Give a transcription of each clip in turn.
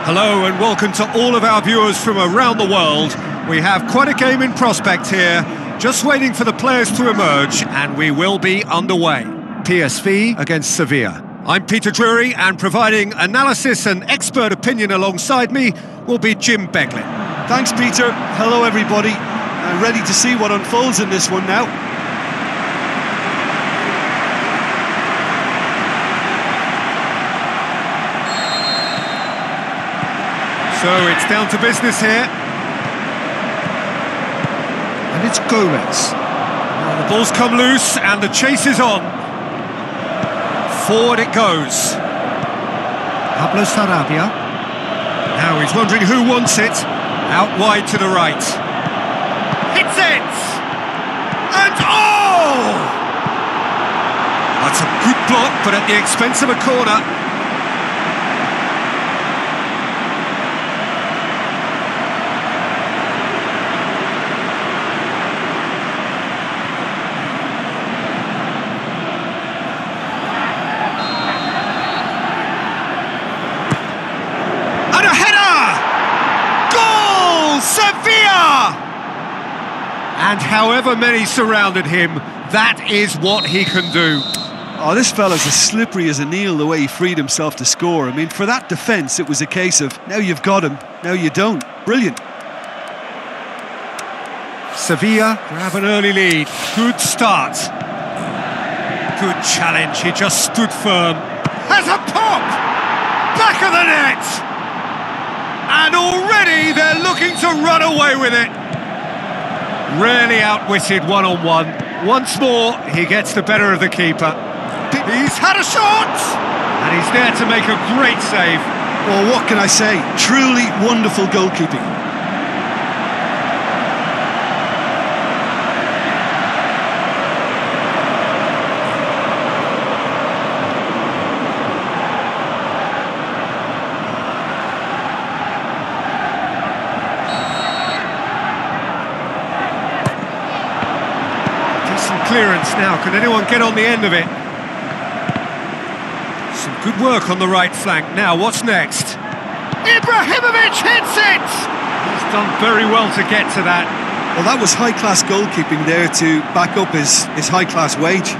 Hello and welcome to all of our viewers from around the world. We have quite a game in prospect here, just waiting for the players to emerge, and we will be underway. PSV against Sevilla. I'm Peter Drury, and providing analysis and expert opinion alongside me will be Jim Beglin. Thanks, Peter. Hello, everybody. I'm ready to see what unfolds in this one now. So it's down to business here. And it's Gomez. Now the ball's come loose and the chase is on. Forward it goes. Pablo Sarabia. Now he's wondering who wants it. Out wide to the right. Hits it! And oh! That's a good block, but at the expense of a corner. And however many surrounded him, that is what he can do. Oh, this fella's as slippery as an eel, the way he freed himself to score. I mean, for that defence, it was a case of, now you've got him, now you don't. Brilliant. Sevilla grab an early lead. Good start. Good challenge, he just stood firm. Has a pop! Back of the net! And already they're looking to run away with it. Really outwitted one-on-one. Once more, he gets the better of the keeper. He's had a shot! And he's there to make a great save. Well, what can I say? Truly wonderful goalkeeping. Clearance now, can anyone get on the end of it? Some good work on the right flank. Now, what's next? Ibrahimovic hits it! He's done very well to get to that. Well, that was high-class goalkeeping there to back up his high-class wage.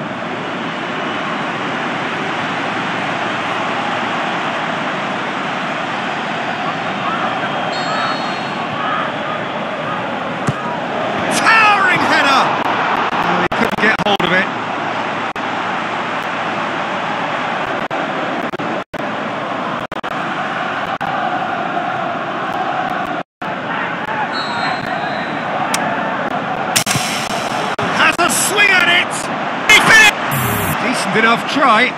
Enough try.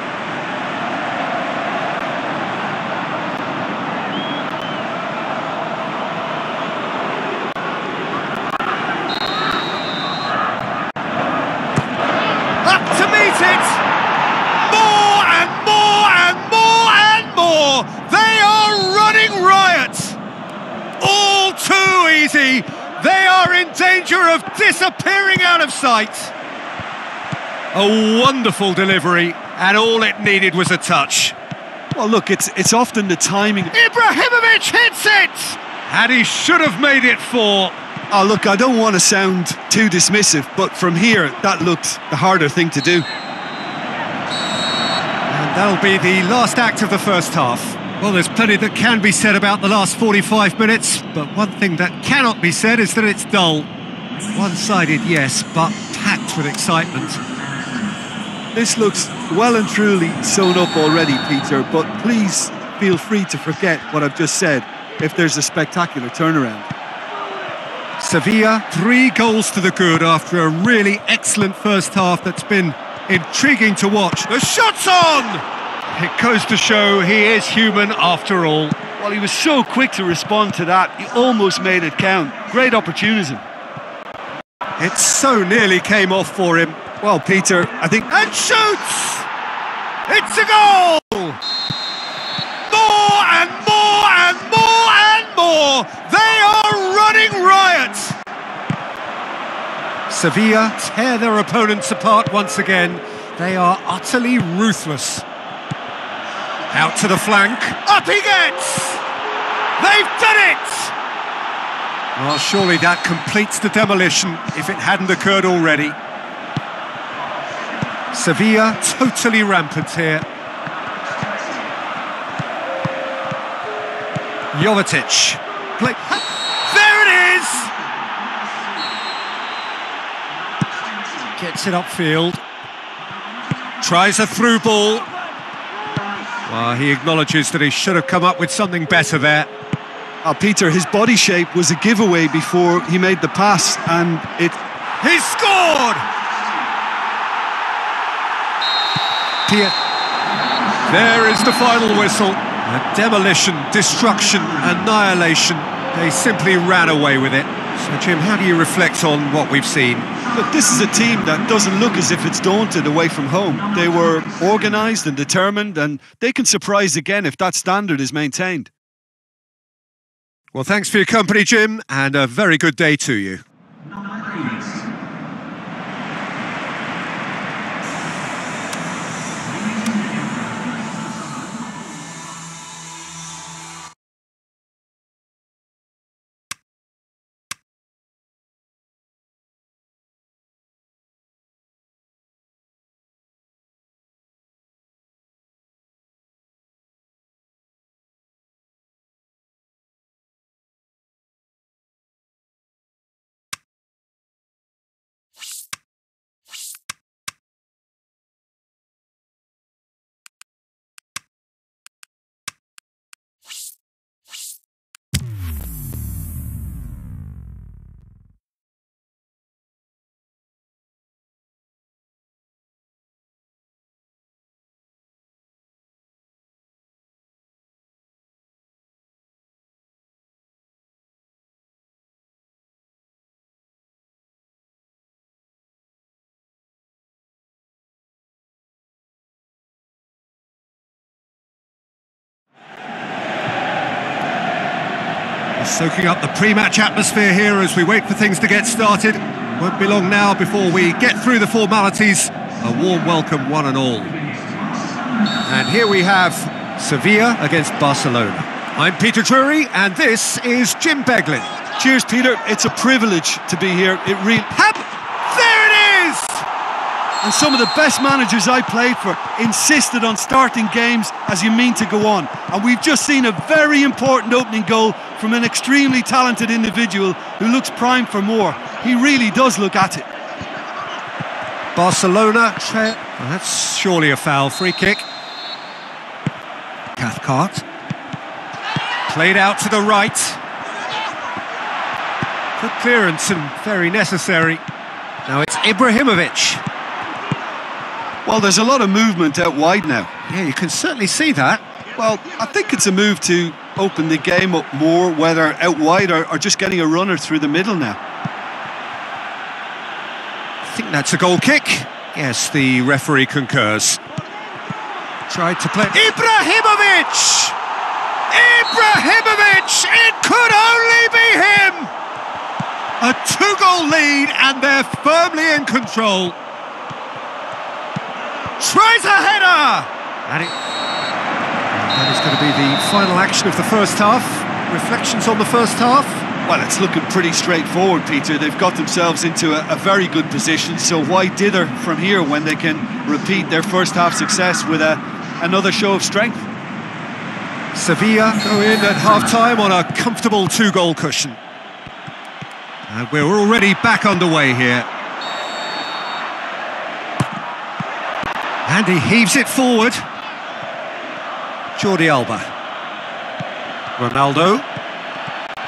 Up to meet it. More and more and more and more. They are running riot. All too easy. They are in danger of disappearing out of sight. A wonderful delivery, and all it needed was a touch. Well, look, it's often the timing. Ibrahimovic hits it! And he should have made it 4. Oh, look, I don't want to sound too dismissive, but from here, that looked the harder thing to do. And that'll be the last act of the first half. Well, there's plenty that can be said about the last 45 minutes, but one thing that cannot be said is that it's dull. One-sided, yes, but packed with excitement. This looks well and truly sewn up already, Peter, but please feel free to forget what I've just said if there's a spectacular turnaround. Sevilla, 3 goals to the good after a really excellent first half that's been intriguing to watch. The shot's on! It goes to show he is human after all. Well, he was so quick to respond to that, he almost made it count. Great opportunism. It so nearly came off for him. Well, Peter, I think... And shoots! It's a goal! More and more and more and more! They are running riot! Sevilla tear their opponents apart once again. They are utterly ruthless. Out to the flank. Up he gets! They've done it! Well, surely that completes the demolition if it hadn't occurred already. Sevilla totally rampant here. Jovetic. There it is! Gets it upfield. Tries a through ball. Well, he acknowledges that he should have come up with something better there. Peter, his body shape was a giveaway before he made the pass, and He's scored! There is the final whistle. A demolition, destruction, annihilation. They simply ran away with it. So, Jim, how do you reflect on what we've seen? Look, this is a team that doesn't look as if it's daunted away from home. They were organised and determined, and they can surprise again if that standard is maintained. Well, thanks for your company, Jim, and a very good day to you. Soaking up the pre-match atmosphere here as we wait for things to get started. Won't be long now before we get through the formalities. A warm welcome, one and all. And here we have Sevilla against Barcelona. I'm Peter Drury, and this is Jim Beglin. Cheers, Peter. It's a privilege to be here. There it is! And some of the best managers I played for insisted on starting games as you mean to go on. And we've just seen a very important opening goal from an extremely talented individual who looks primed for more. He really does look at it. Barcelona, well, that's surely a foul. Free kick. Cathcart. Played out to the right. Good clearance and very necessary. Now it's Ibrahimovic. Well, there's a lot of movement out wide now. Yeah, you can certainly see that. Well, I think it's a move to open the game up more, whether out wide or just getting a runner through the middle now. I think that's a goal kick. Yes, the referee concurs. Tried to play... Ibrahimovic! Ibrahimovic! It could only be him! A two-goal lead and they're firmly in control. Tries a header! And that is going to be the final action of the first half. Reflections on the first half? Well, it's looking pretty straightforward, Peter. They've got themselves into a very good position, so why dither from here when they can repeat their first half success with another show of strength? Sevilla go in at half-time on a comfortable two-goal cushion. And we're already back underway here. And he heaves it forward. Jordi Alba. Ronaldo.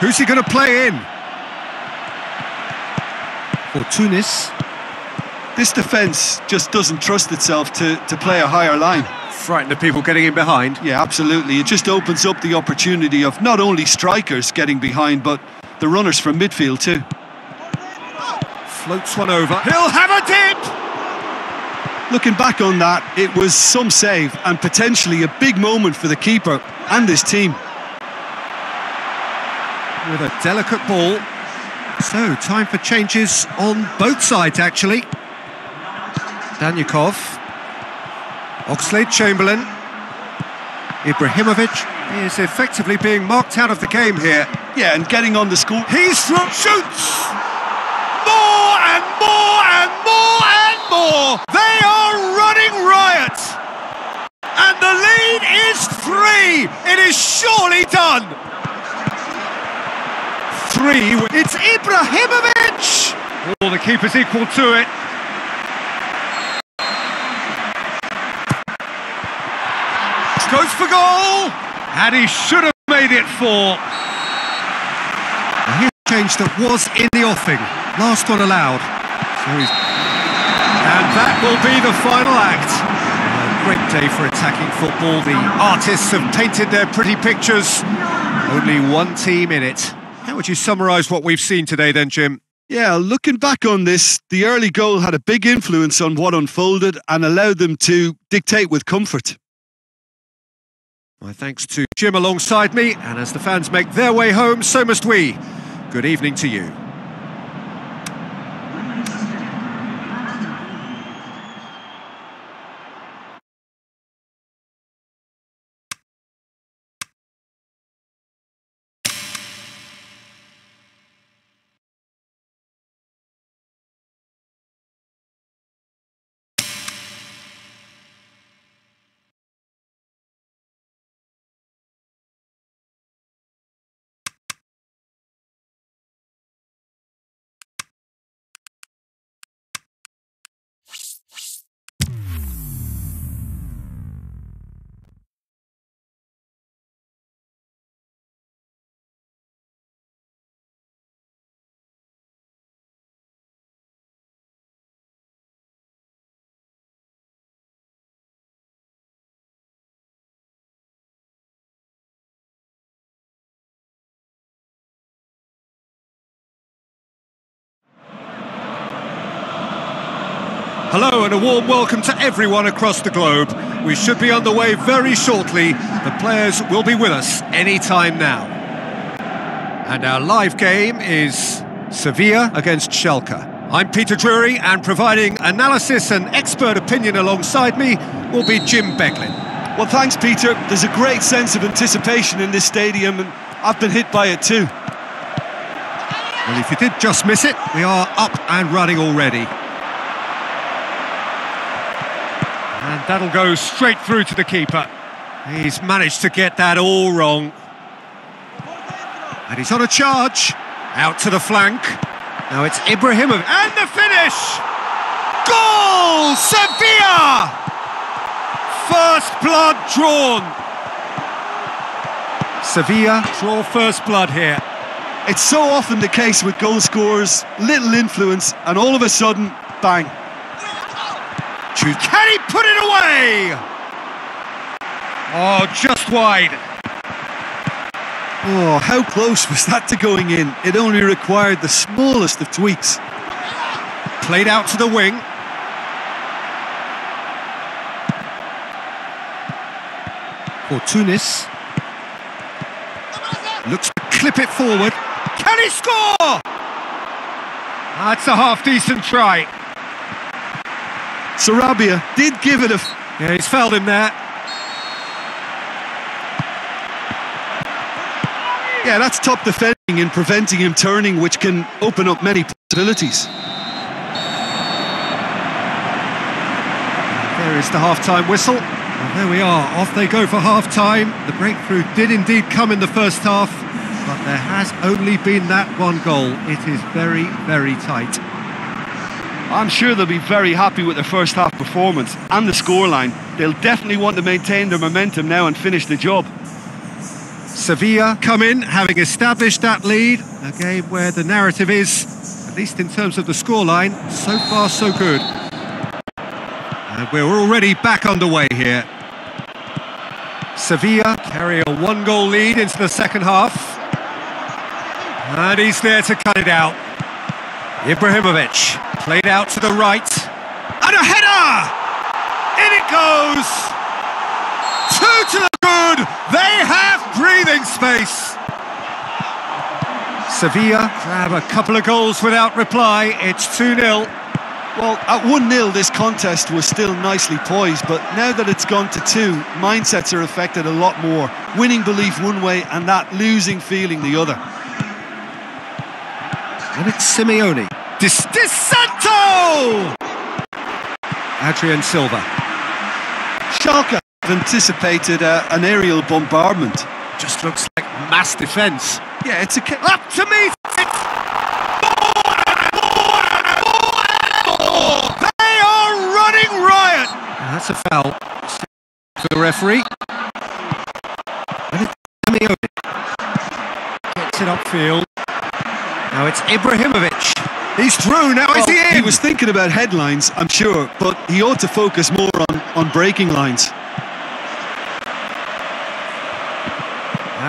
Who's he going to play in? For Tunis. This defence just doesn't trust itself to play a higher line. Frightened of people getting in behind. Yeah, absolutely. It just opens up the opportunity of not only strikers getting behind, but the runners from midfield too. Floats one over. He'll have a dip! Looking back on that, it was some save and potentially a big moment for the keeper and his team. With a delicate ball. So, time for changes on both sides, actually. Danyakov. Oxlade-Chamberlain. Ibrahimovic. He is effectively being marked out of the game here. Yeah, and getting on the score. He's through, shoots! More and more and more and more! They are running riot! And the lead is 3! It is surely done! 3, it's Ibrahimovic! Oh, the keeper's equal to it. Goes for goal! And he should have made it 4. A huge change that was in the offing. Last one allowed. And that will be the final act. A great day for attacking football. The artists have painted their pretty pictures. Only one team in it. How would you summarise what we've seen today then, Jim? Yeah, looking back on this, the early goal had a big influence on what unfolded and allowed them to dictate with comfort. My thanks to Jim alongside me, and as the fans make their way home, so must we. Good evening to you. Hello and a warm welcome to everyone across the globe. We should be underway very shortly. The players will be with us any time now. And our live game is Sevilla against Schalke. I'm Peter Drury, and providing analysis and expert opinion alongside me will be Jim Beglin. Well, thanks, Peter. There's a great sense of anticipation in this stadium, and I've been hit by it too. Well, if you did just miss it, we are up and running already. And that'll go straight through to the keeper. He's managed to get that all wrong. And he's on a charge. Out to the flank. Now it's Ibrahimovic. And the finish! Goal! Sevilla! First blood drawn. Sevilla draw first blood here. It's so often the case with goal scorers, little influence, and all of a sudden, bang. Can he put it away? Oh, just wide. Oh, how close was that to going in? It only required the smallest of tweaks. Played out to the wing. For Tunis. Looks to clip it forward. Can he score? That's a half-decent try. Sarabia did give it a... Yeah, he's fouled him there. Yeah, that's top defending and preventing him turning, which can open up many possibilities. There is the half-time whistle. And there we are, off they go for half-time. The breakthrough did indeed come in the first half, but there has only been that one goal. It is very, very tight. I'm sure they'll be very happy with their first half performance and the scoreline. They'll definitely want to maintain their momentum now and finish the job. Sevilla come in, having established that lead. A game where the narrative is, at least in terms of the scoreline, so far so good. And we're already back underway here. Sevilla carry a one-goal lead into the second half. And he's there to cut it out. Ibrahimovic, played out to the right. And a header! In it goes! 2 to the good! They have breathing space! Sevilla grab a couple of goals without reply. It's 2-0. Well, at 1-0 this contest was still nicely poised, but now that it's gone to 2, mindsets are affected a lot more. Winning belief one way and that losing feeling the other. And it's Simeone. Di Santo! Adrian Silva. Schalke have anticipated an aerial bombardment. Just looks like mass defence. Yeah, it's a... Up to me! They are running riot! And that's a foul for the referee. And it's Simeone. Gets it upfield. Now it's Ibrahimovic. He's through, now is he in? He was thinking about headlines, I'm sure, but he ought to focus more on breaking lines.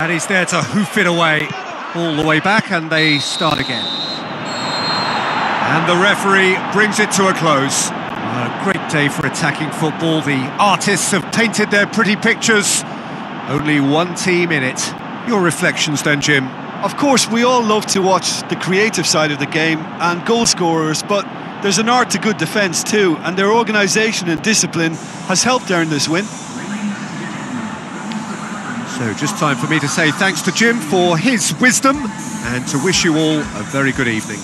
And he's there to hoof it away. All the way back, and they start again. And the referee brings it to a close. A great day for attacking football. The artists have painted their pretty pictures. Only one team in it. Your reflections then, Jim? Of course, we all love to watch the creative side of the game and goal scorers, but there's an art to good defence too, and their organisation and discipline has helped earn this win. So just time for me to say thanks to Jim for his wisdom and to wish you all a very good evening.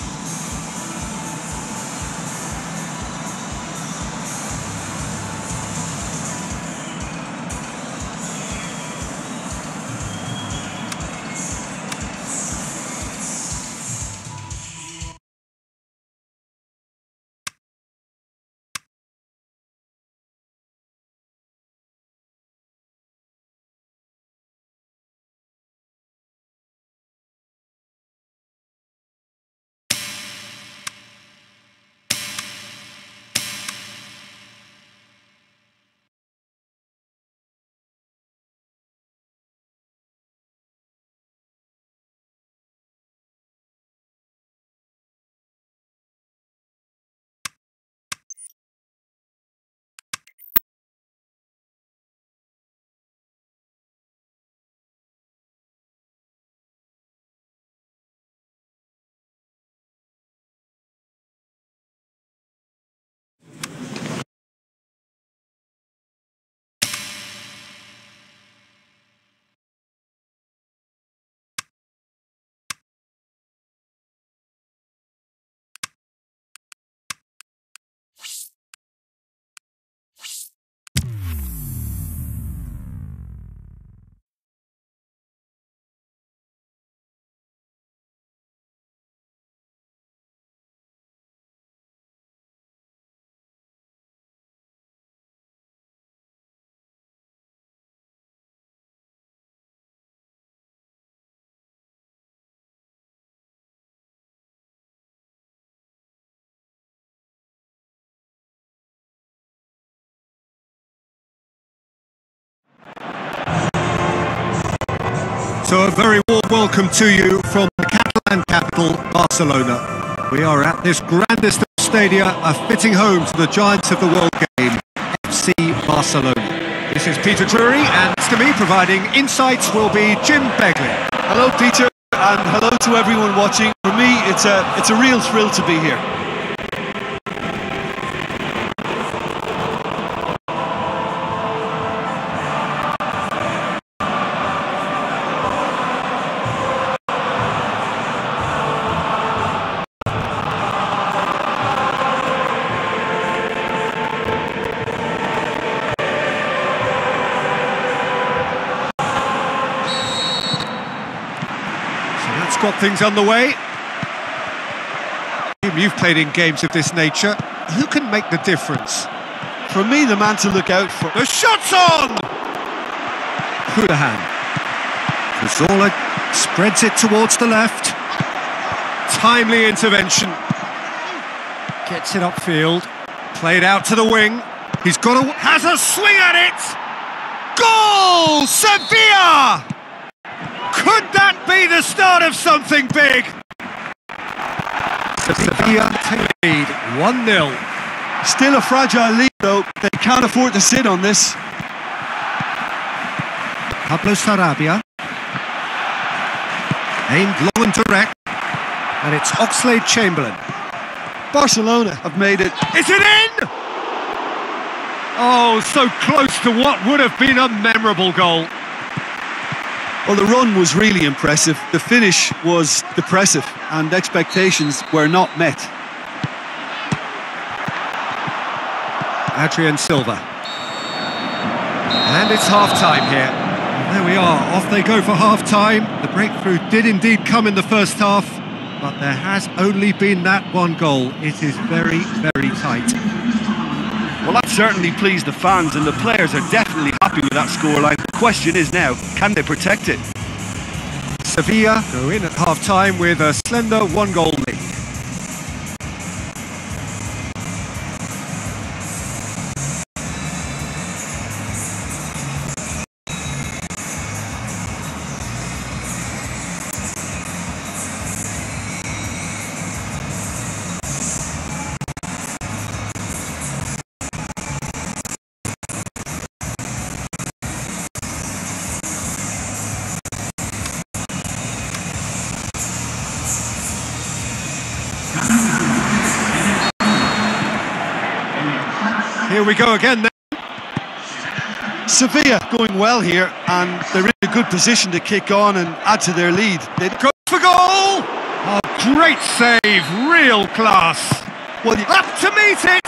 So a very warm welcome to you from the Catalan capital, Barcelona. We are at this grandest of stadia, a fitting home to the giants of the world game, FC Barcelona. This is Peter Drury, and to me providing insights will be Jim Begley. Hello Peter, and hello to everyone watching. For me, it's a real thrill to be here. Got things underway. You've played in games of this nature. Who can make the difference? For me, the man to look out for. The shot's on! Houlihan. Cazorla spreads it towards the left. Timely intervention. Gets it upfield. Played out to the wing. He's got a... has a swing at it! Goal! Sevilla! Could that be the start of something big? Sevilla take lead, 1-0. Still a fragile lead though, they can't afford to sit on this. Pablo Sarabia. Aimed low and direct. And it's Oxlade-Chamberlain. Barcelona have made it. Is it in? Oh, so close to what would have been a memorable goal. Well, the run was really impressive. The finish was depressive, and expectations were not met. Adrian Silva. And it's half-time here. And there we are, off they go for half-time. The breakthrough did indeed come in the first half, but there has only been that one goal. It is very, very tight. Well, that certainly pleased the fans, and the players are definitely happy with that scoreline. The question is now, can they protect it? Sevilla go in at half-time with a slender one-goal lead. Here we go again then. Sevilla going well here, and they're in a good position to kick on and add to their lead. They go for goal! Oh, great save, real class. Well, up to meet it!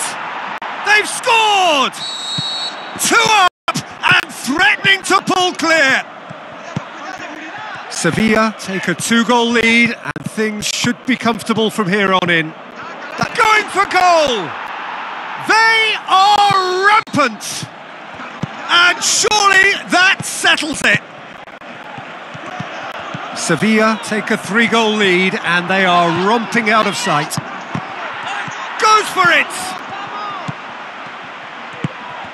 They've scored! 2 up and threatening to pull clear. Sevilla take a 2-goal lead, and things should be comfortable from here on in. Going for goal! They are rampant! And surely that settles it! Sevilla take a 3-goal lead, and they are romping out of sight. Goes for it!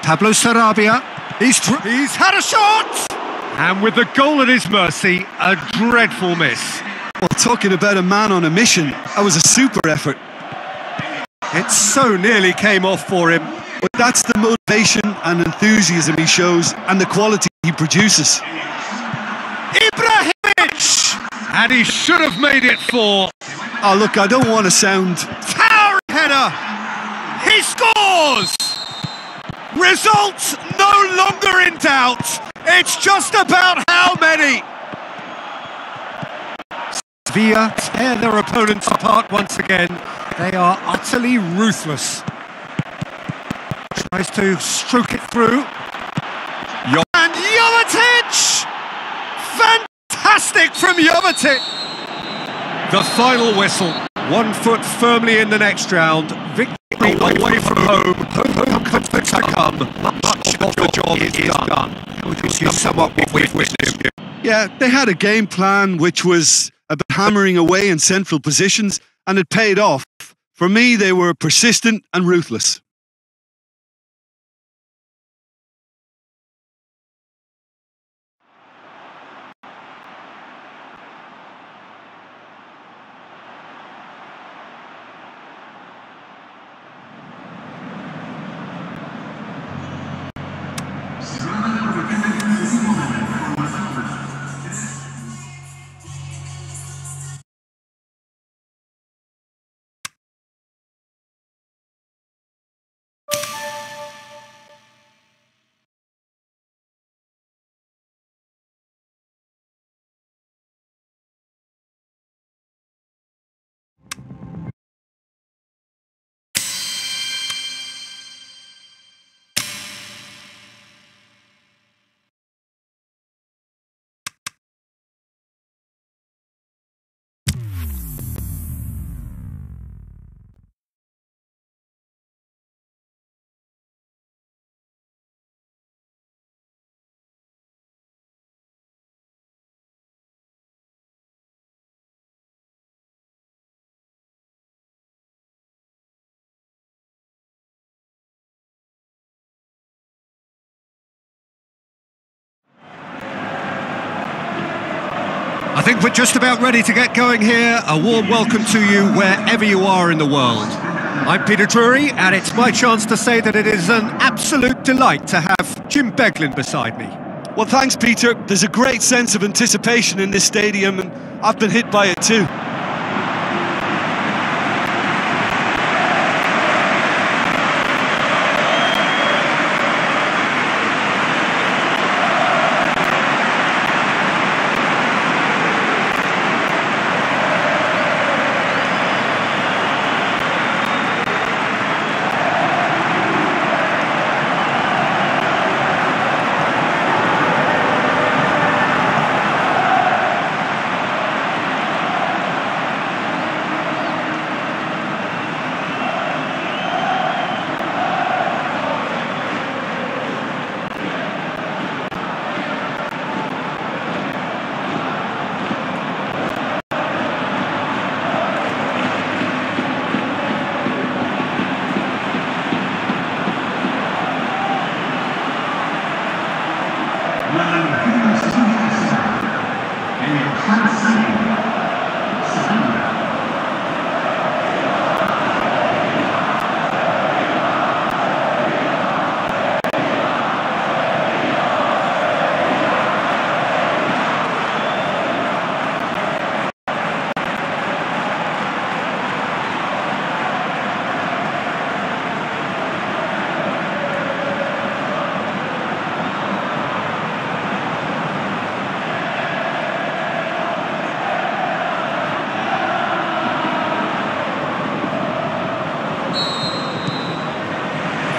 Pablo Sarabia, he's had a shot! And with the goal at his mercy, a dreadful miss. Well, talking about a man on a mission, that was a super effort. It so nearly came off for him. But that's the motivation and enthusiasm he shows, and the quality he produces. Ibrahimovic! And he should have made it 4. Oh, look, I don't want to sound... Towering header! He scores! Results no longer in doubt. It's just about how many. Sevilla tear their opponents apart once again. They are utterly ruthless. Tries to stroke it through. And Jovetic! Fantastic from Jovetic! The final whistle. 1 foot firmly in the next round. Victory away from home. Home comforts to come. Much of the job is done. Which is somewhat what we've witnessed. Yeah, they had a game plan which was about hammering away in central positions, and it paid off. For me, they were persistent and ruthless. I think we're just about ready to get going here. A warm welcome to you wherever you are in the world. I'm Peter Drury, and it's my chance to say that it is an absolute delight to have Jim Beglin beside me. Well, thanks, Peter. There's a great sense of anticipation in this stadium, and I've been hit by it too.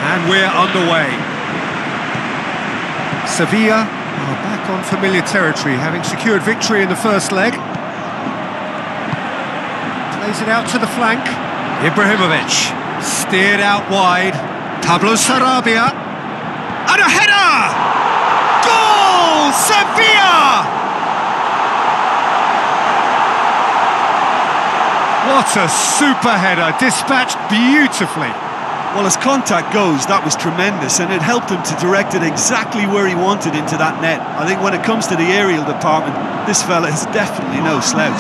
And we're underway. Sevilla are back on familiar territory, having secured victory in the first leg. Plays it out to the flank. Ibrahimovic, steered out wide. Pablo Sarabia. And a header! Goal! Sevilla! What a super header, dispatched beautifully. Well, as contact goes, that was tremendous, and it helped him to direct it exactly where he wanted into that net. I think when it comes to the aerial department, this fella is definitely no slouch.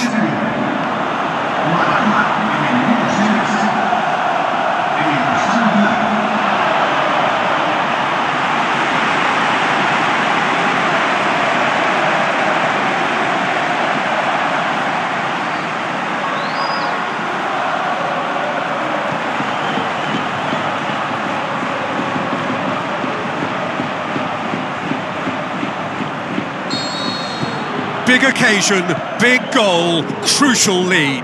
Big occasion, big goal, crucial lead.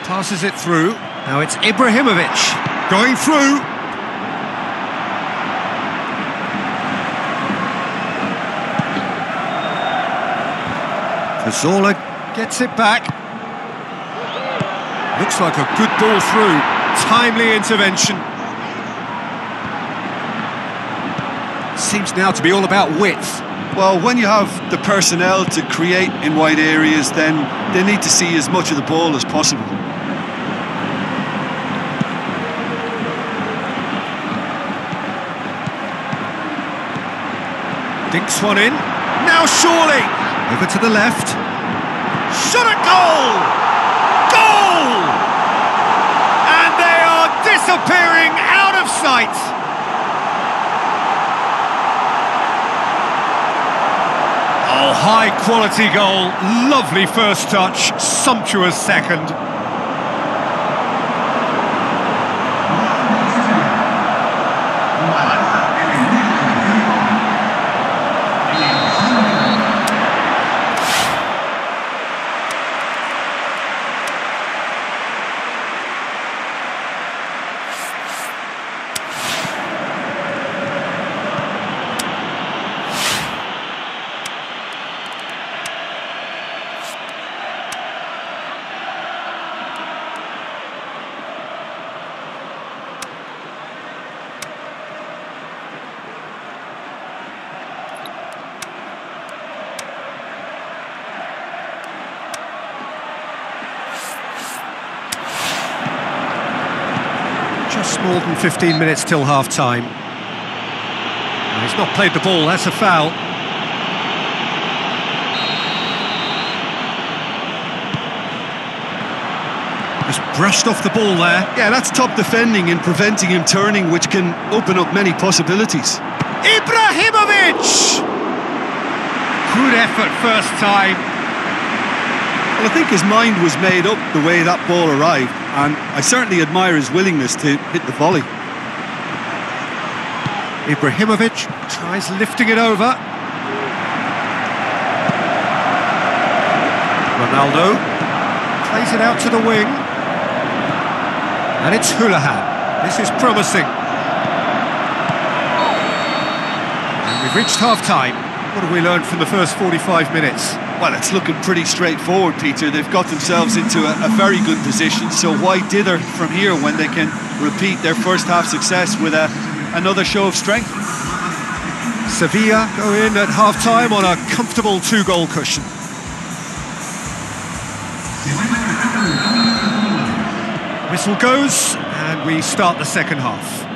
Passes it through. Now it's Ibrahimovic going through. Cazorla gets it back. Looks like a good ball through. Timely intervention. Seems now to be all about width. Well, when you have the personnel to create in wide areas, then they need to see as much of the ball as possible. Dinks one in. Now surely. Over to the left. Shot at goal! Goal! And they are disappearing out of sight. Oh, high-quality goal, lovely first touch, sumptuous second. Just more than 15 minutes till half-time. He's not played the ball, that's a foul. Just brushed off the ball there. Yeah, that's top defending and preventing him turning, which can open up many possibilities. Ibrahimovic! Good effort first time. Well, I think his mind was made up the way that ball arrived, and I certainly admire his willingness to hit the volley. Ibrahimovic tries lifting it over. Ronaldo plays it out to the wing. And it's Houlihan. This is promising. And we've reached half-time. What have we learned from the first 45 minutes? Well, it's looking pretty straightforward, Peter. They've got themselves into a very good position, so why dither from here when they can repeat their first half success with another show of strength? Sevilla go in at half-time on a comfortable 2-goal cushion. Whistle goes, and we start the second half.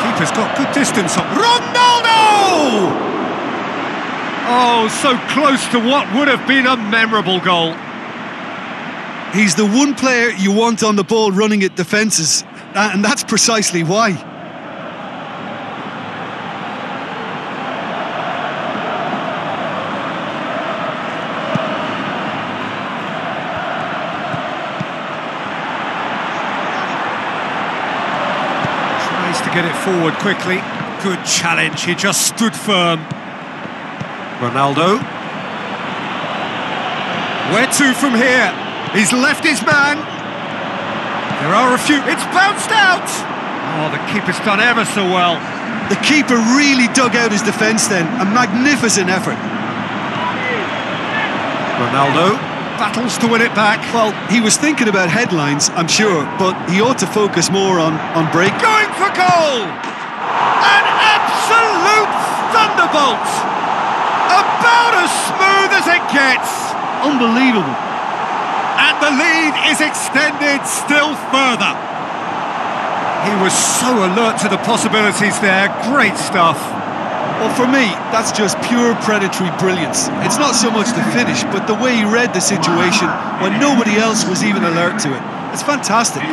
Keeper's got good distance on. Ronaldo! Oh! Oh, so close to what would have been a memorable goal. He's the one player you want on the ball running at defences, and that's precisely why. Tries to get it forward quickly. Good challenge, he just stood firm. Ronaldo. Where to from here? He's left his man. There are a few. It's bounced out. Oh, the keeper's done ever so well. The keeper really dug out his defence then. A magnificent effort. Ronaldo battles to win it back. Well, he was thinking about headlines, I'm sure, but he ought to focus more on break. Going for goal! An absolute thunderbolt! About as smooth as it gets. Unbelievable. And the lead is extended still further. He was so alert to the possibilities there. Great stuff. Well, for me, that's just pure predatory brilliance. It's not so much the finish, but the way he read the situation when nobody else was even alert to it. It's fantastic.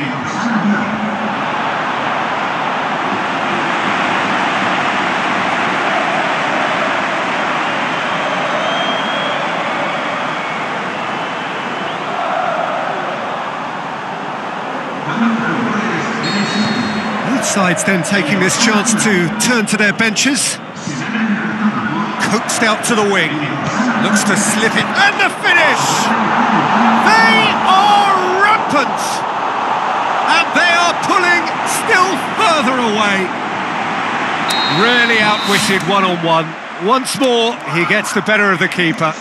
Both sides then taking this chance to turn to their benches. Coaxed out to the wing. Looks to slip it. And the finish! They are rampant! And they are pulling still further away. Really outwitted one-on-one. Once more, he gets the better of the keeper.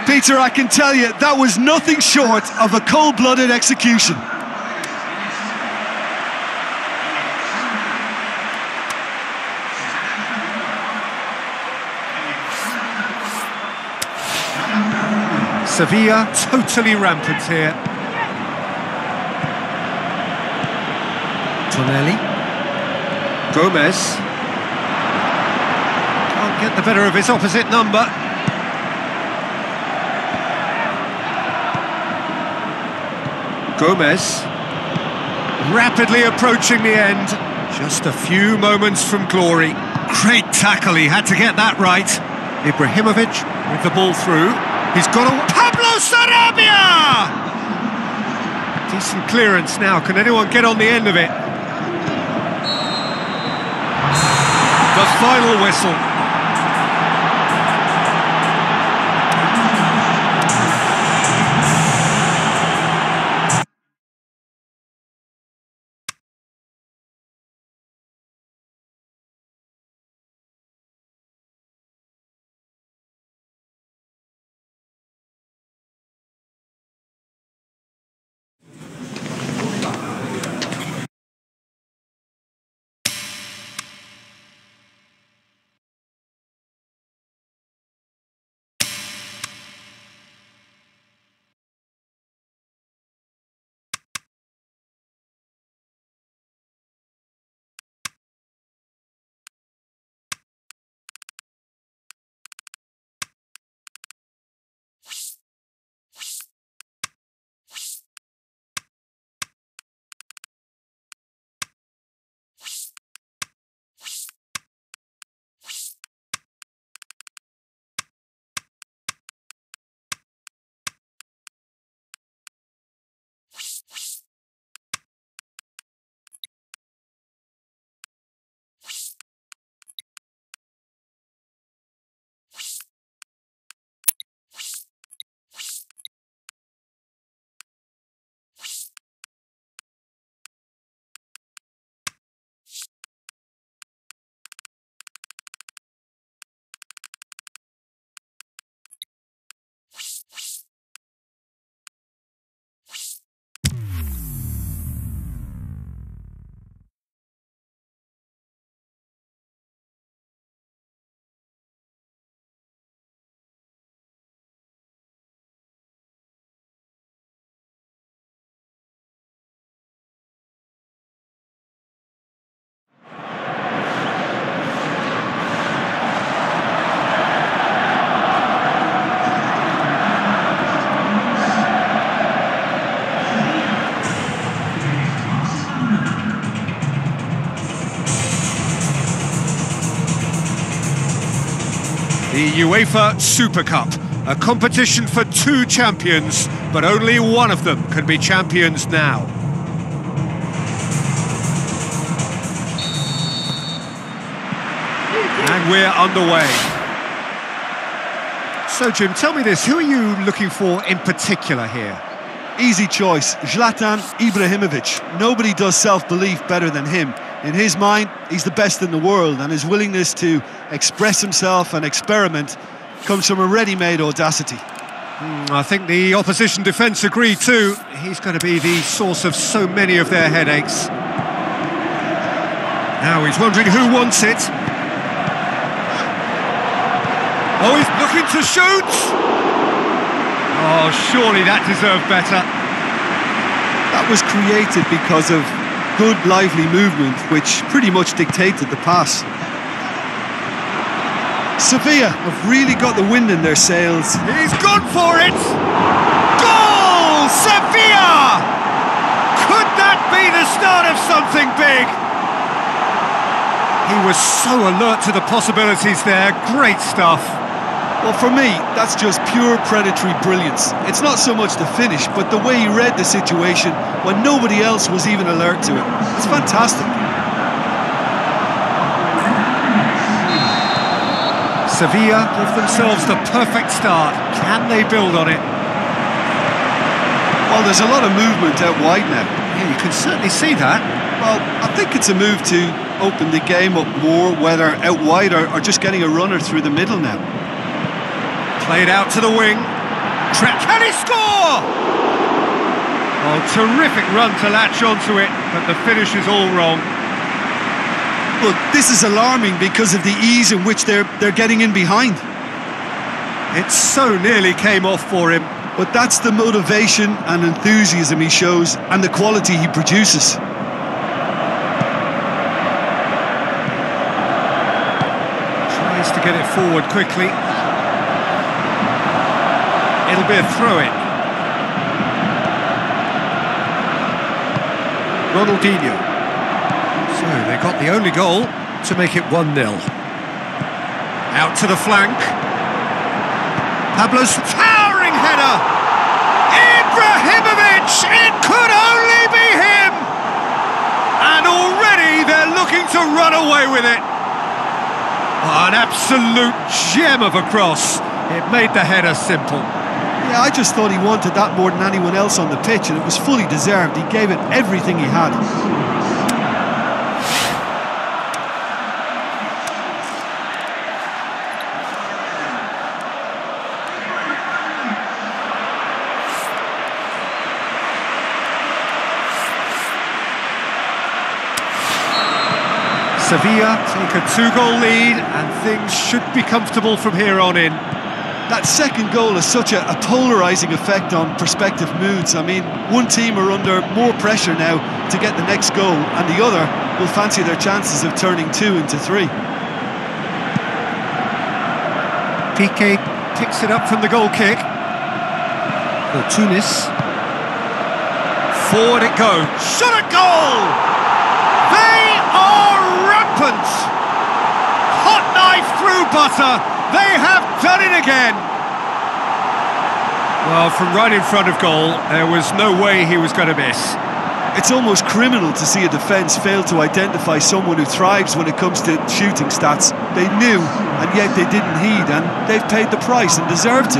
Peter, I can tell you, that was nothing short of a cold-blooded execution. Sevilla totally rampant here. Tonelli. Gomez. Can't get the better of his opposite number. Gomez. Rapidly approaching the end. Just a few moments from glory. Great tackle, he had to get that right. Ibrahimovic with the ball through. He's got a... Pablo Sarabia! Decent clearance now. Can anyone get on the end of it? The final whistle. The UEFA Super Cup, a competition for two champions, but only one of them can be champions now. And we're underway. So Jim, tell me this, who are you looking for in particular here? Easy choice, Zlatan Ibrahimovic. Nobody does self-belief better than him. In his mind, he's the best in the world, and his willingness to express himself and experiment comes from a ready-made audacity. I think the opposition defence agree too. He's going to be the source of so many of their headaches. Now he's wondering who wants it. Oh, he's looking to shoot! Oh, surely that deserved better. That was created because of good, lively movement, which pretty much dictated the pass. Sevilla have really got the wind in their sails. He's gone for it! Goal! Sevilla! Could that be the start of something big? He was so alert to the possibilities there. Great stuff. Well, for me, that's just pure predatory brilliance. It's not so much the finish, but the way he read the situation when nobody else was even alert to it. It's fantastic. Sevilla give themselves the perfect start. Can they build on it? Well, there's a lot of movement out wide now. Yeah, you can certainly see that. Well, I think it's a move to open the game up more, whether out wide or just getting a runner through the middle now. Played out to the wing. Can he score? Oh, terrific run to latch onto it, but the finish is all wrong. Look, this is alarming because of the ease in which they're getting in behind. It so nearly came off for him. But that's the motivation and enthusiasm he shows and the quality he produces. Tries to get it forward quickly. It'll be a throw-in. Ronaldinho. So they got the only goal to make it 1-0. Out to the flank. Pablo's towering header. Ibrahimovic! It could only be him! And already they're looking to run away with it. Oh, an absolute gem of a cross. It made the header simple. Yeah, I just thought he wanted that more than anyone else on the pitch, and it was fully deserved. He gave it everything he had. Sevilla take a 2-goal lead, and things should be comfortable from here on in. That second goal has such a polarising effect on prospective moods. I mean, one team are under more pressure now to get the next goal, and the other will fancy their chances of turning 2 into 3. Piqué picks it up from the goal kick. For Tunis. Forward it goes. Shot at goal! They are rampant! Hot knife through butter! They have done it again! Well, from right in front of goal, there was no way he was going to miss. It's almost criminal to see a defence fail to identify someone who thrives when it comes to shooting stats. They knew, and yet they didn't heed, and they've paid the price and deserve to.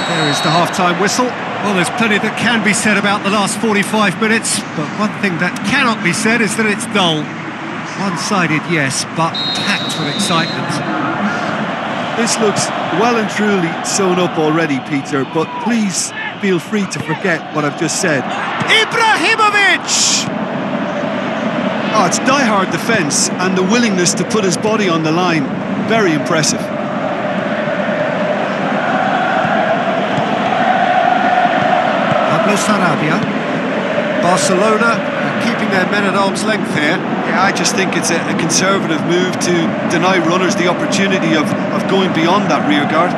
There is the half-time whistle. Well, there's plenty that can be said about the last 45 minutes, but one thing that cannot be said is that it's dull. One-sided, yes, but packed with excitement. This looks well and truly sewn up already, Peter, but please feel free to forget what I've just said. Ibrahimovic! Oh, it's die-hard defence and the willingness to put his body on the line. Very impressive. Sarabia. Barcelona are keeping their men at arm's length here. Yeah, I just think it's a conservative move to deny runners the opportunity of going beyond that rear guard.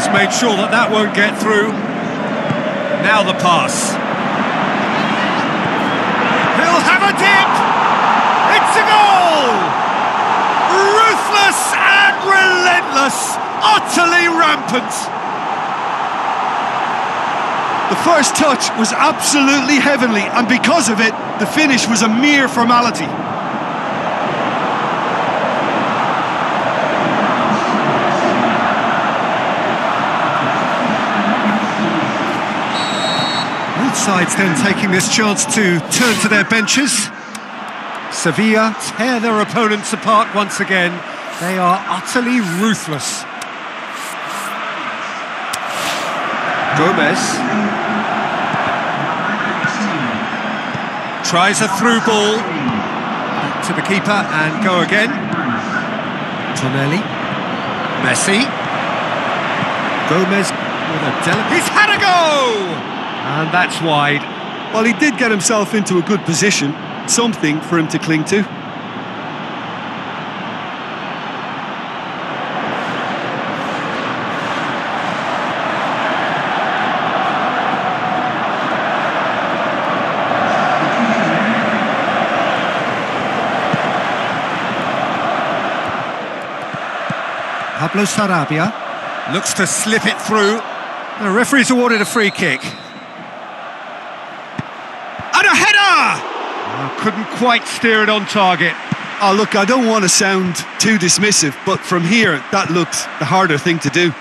He's made sure that that won't get through. Now the pass. He'll have a dip! It's a goal! Ruthless and relentless, utterly rampant. The first touch was absolutely heavenly, and because of it, the finish was a mere formality. Both sides then taking this chance to turn to their benches. Sevilla tear their opponents apart once again. They are utterly ruthless. Gomez tries a through ball to the keeper and go again. Tonelli, Messi, Gomez with a delicate. He's had a go, and that's wide. Well, he did get himself into a good position, something for him to cling to. Pablo Sarabia looks to slip it through. The referee's awarded a free kick. And a header! Oh, couldn't quite steer it on target. Oh, look, I don't want to sound too dismissive, but from here, that looked the harder thing to do.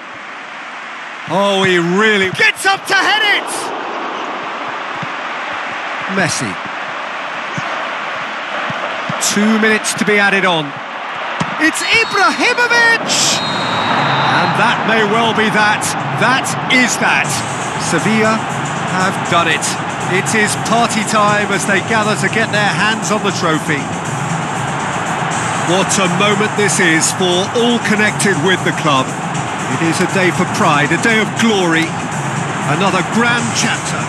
Oh, he really gets up to head it! Messi. 2 minutes to be added on. It's Ibrahimovic! And that may well be that. That is that. Sevilla have done it. It is party time as they gather to get their hands on the trophy. What a moment this is for all connected with the club. It is a day for pride, a day of glory, another grand chapter.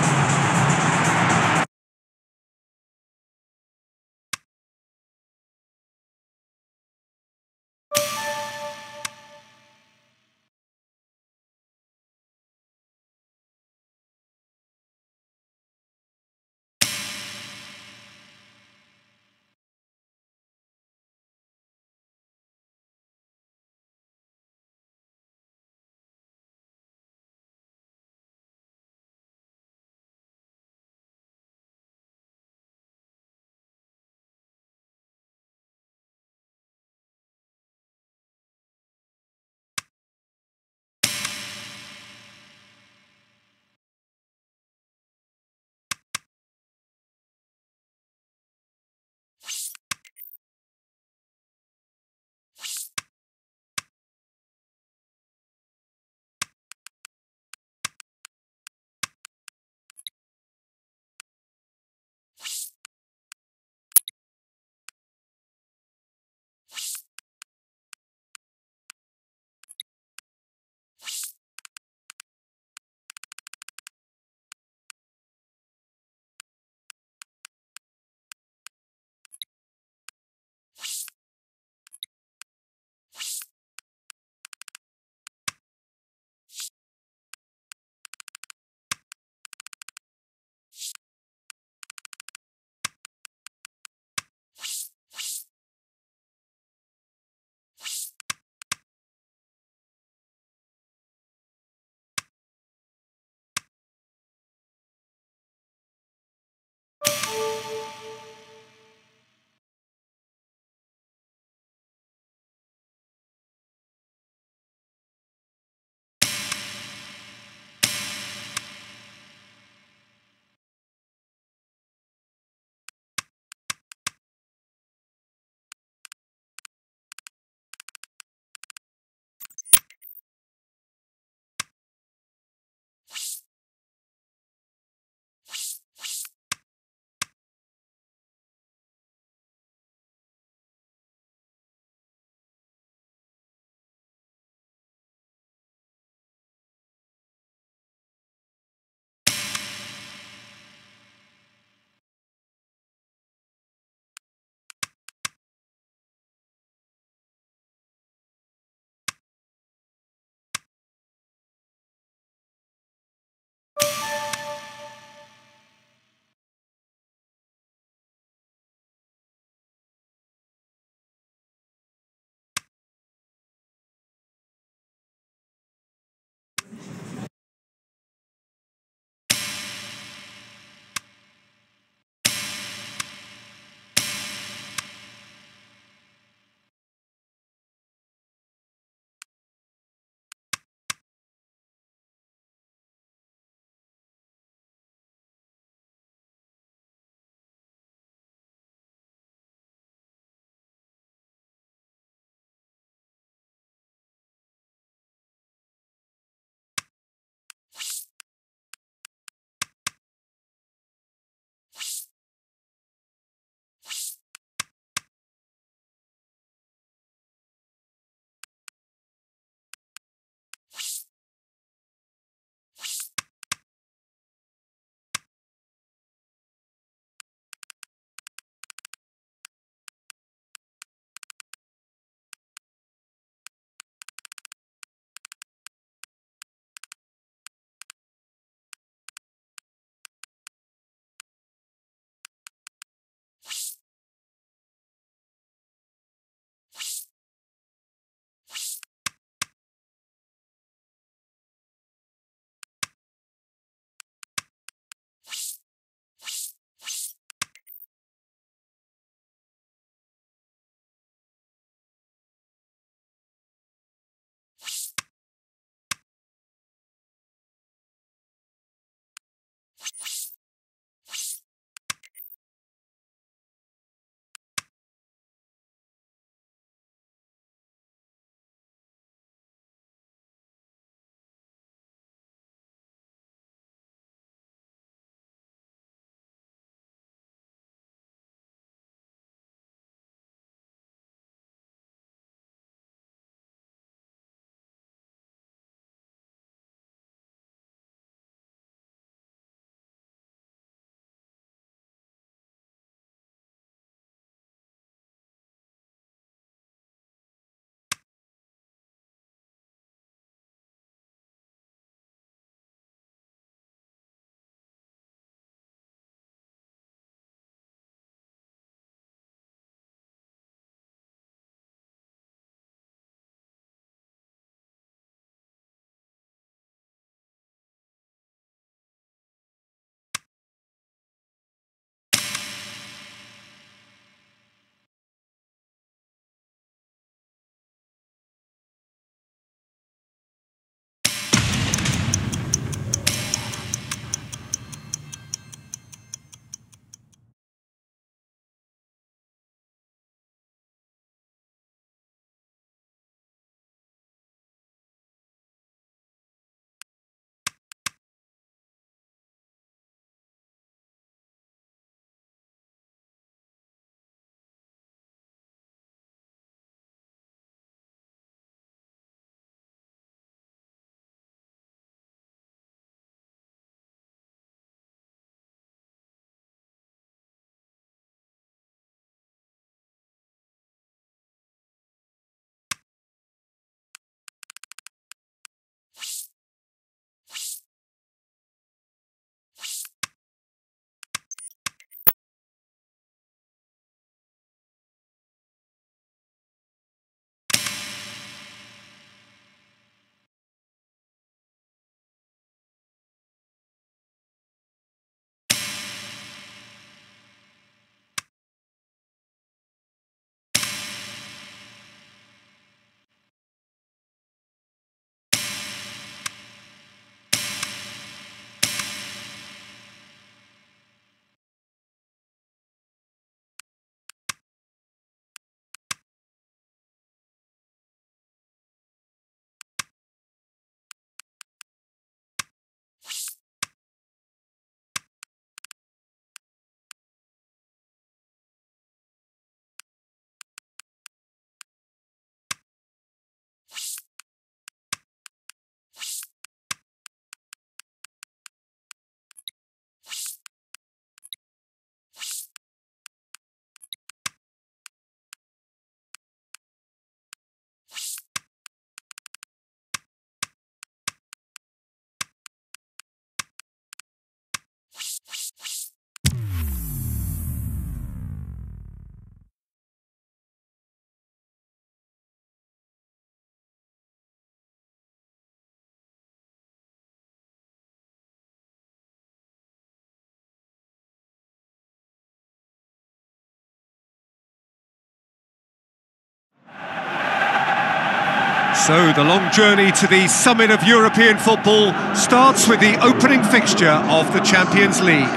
So the long journey to the summit of European football starts with the opening fixture of the Champions League.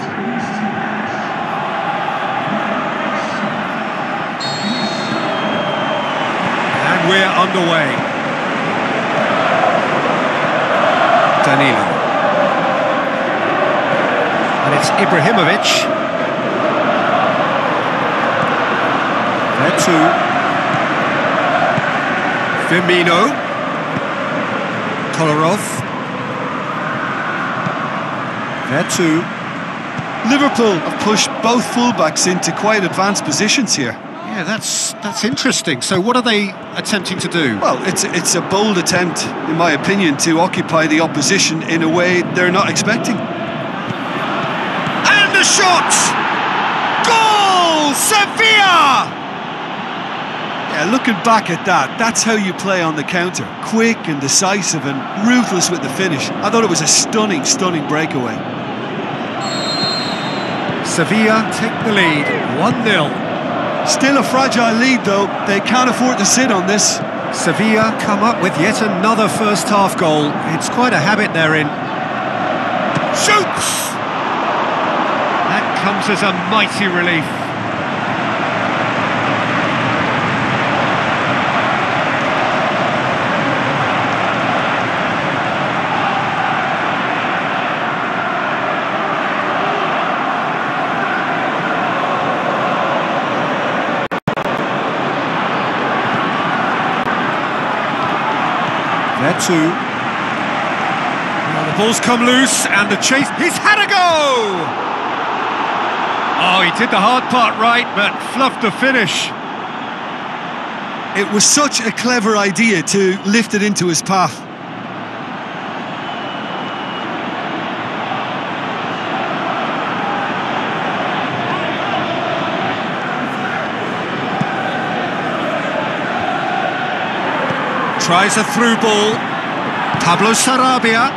And we're underway. Danilo. And it's Ibrahimovic. There too. Firmino, Kolarov, there too. Liverpool have pushed both fullbacks into quite advanced positions here. Yeah, that's interesting. So what are they attempting to do? Well, it's a bold attempt, in my opinion, to occupy the opposition in a way they're not expecting. And the shot! Goal! Sevilla! Yeah, looking back at that, that's how you play on the counter. Quick and decisive and ruthless with the finish. I thought it was a stunning, stunning breakaway. Sevilla take the lead, 1-0. Still a fragile lead though, they can't afford to sit on this. Sevilla come up with yet another first half goal. It's quite a habit they're in. Shoots! That comes as a mighty relief. There too. Well, the ball's come loose and the chase. He's had a go! Oh, he did the hard part right, but fluffed the finish. It was such a clever idea to lift it into his path. Tries a through ball. Pablo Sarabia.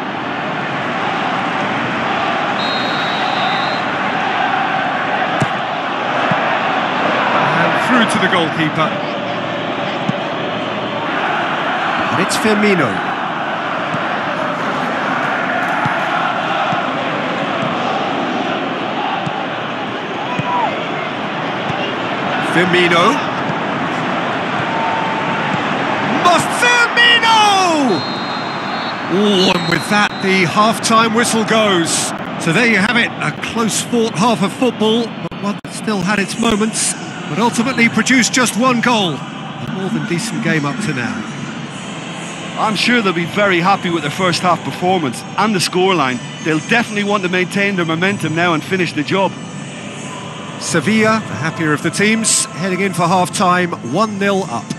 And through to the goalkeeper. And it's Firmino. Firmino. Oh, and with that, the half-time whistle goes. So there you have it, a close-fought half of football, but one that still had its moments, but ultimately produced just one goal. A more than decent game up to now. I'm sure they'll be very happy with their first half performance and the scoreline. They'll definitely want to maintain their momentum now and finish the job. Sevilla, the happier of the teams, heading in for half-time, 1-0 up.